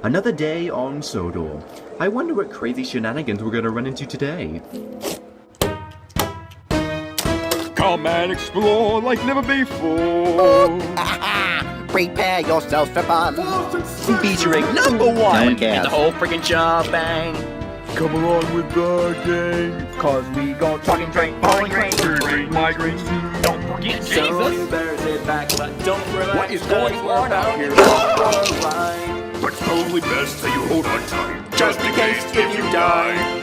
Another day on Sodor. I wonder what crazy shenanigans we're gonna run into today. Come and explore like never before. Prepare yourself for fun. Featuring #1 No one in cares. the whole freaking job, bang. Come along with the gang, cause we gon' trucking train, hauling grain, migraines. Don't forget Jesus. So you better sit back, but don't relax. What is going on out here? But it's probably best that you hold on tight, just in case if you die.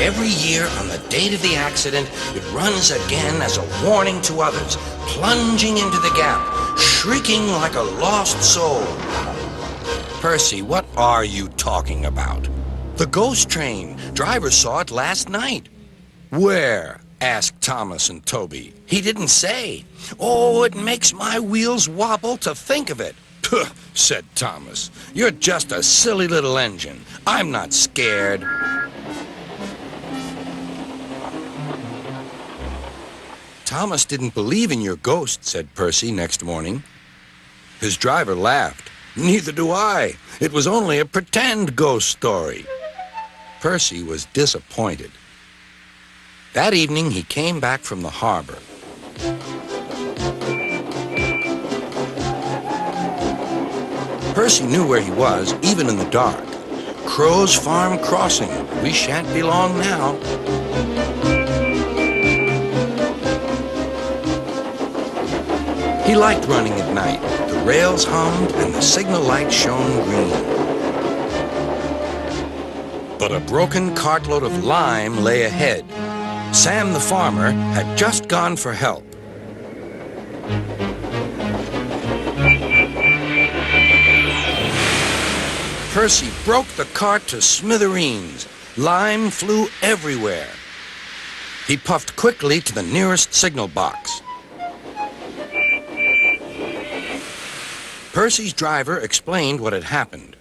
Every year, on the date of the accident, it runs again as a warning to others, plunging into the gap, shrieking like a lost soul. Percy, what are you talking about? The ghost train. Drivers saw it last night. Where? Asked Thomas and Toby. He didn't say. Oh, it makes my wheels wobble to think of it. Puh, said Thomas. You're just a silly little engine. I'm not scared. Thomas didn't believe in your ghost, said Percy next morning. His driver laughed. Neither do I. It was only a pretend ghost story. Percy was disappointed. That evening, he came back from the harbor. Percy knew where he was, even in the dark. Crow's Farm Crossing. We shan't be long now. He liked running at night. The rails hummed and the signal light shone green. But a broken cartload of lime lay ahead. Sam the farmer had just gone for help. Percy broke the cart to smithereens. Lime flew everywhere. He puffed quickly to the nearest signal box. Percy's driver explained what had happened.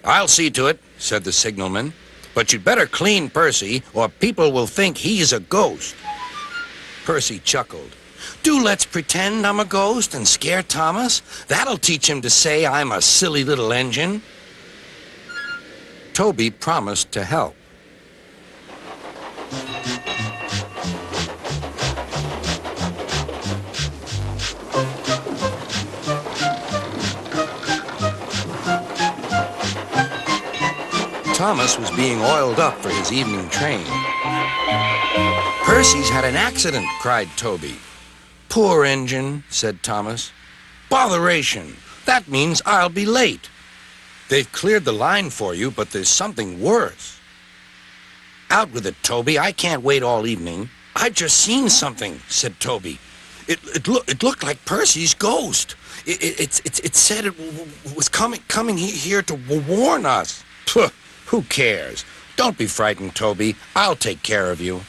I'll see to it, said the signalman. But you'd better clean Percy, or people will think he's a ghost. Percy chuckled. Do let's pretend I'm a ghost and scare Thomas. That'll teach him to say I'm a silly little engine. Toby promised to help. Thomas was being oiled up for his evening train. Percy's had an accident, cried Toby. Poor engine, said Thomas. Botheration. That means I'll be late. They've cleared the line for you, but there's something worse. Out with it, Toby. I can't wait all evening. I've just seen something, said Toby. It looked like Percy's ghost. It said it was coming here to warn us. Puh. Who cares? Don't be frightened, Toby. I'll take care of you.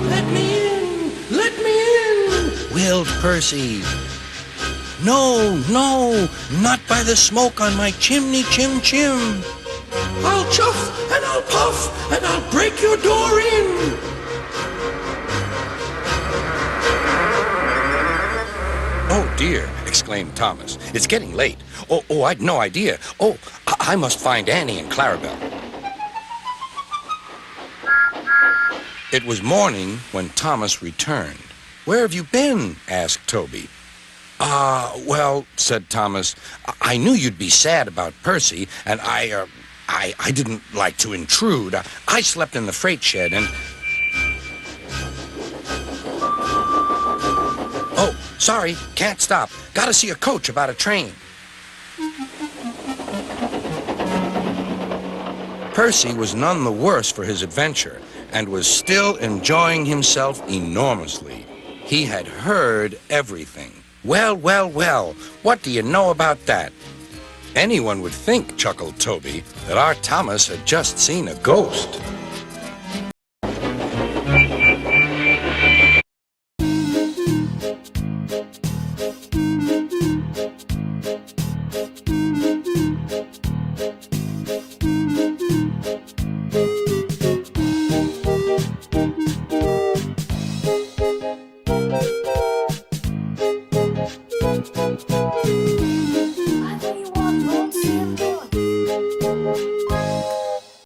Let me in! Let me in! Wailed Percy. No, no, not by the smoke on my chimney, chim. I'll chuff and I'll puff and I'll break your door in. Oh dear, exclaimed Thomas. It's getting late. Oh, I'd no idea. Oh, I must find Annie and Clarabelle. It was morning when Thomas returned. Where have you been? Asked Toby. Well, said Thomas, I knew you'd be sad about Percy, and I didn't like to intrude. I slept in the freight shed and... Oh, sorry, can't stop. Gotta see a coach about a train. Percy was none the worse for his adventure and was still enjoying himself enormously. He had heard everything. Well, what do you know about that? Anyone would think, chuckled Toby, that our Thomas had just seen a ghost.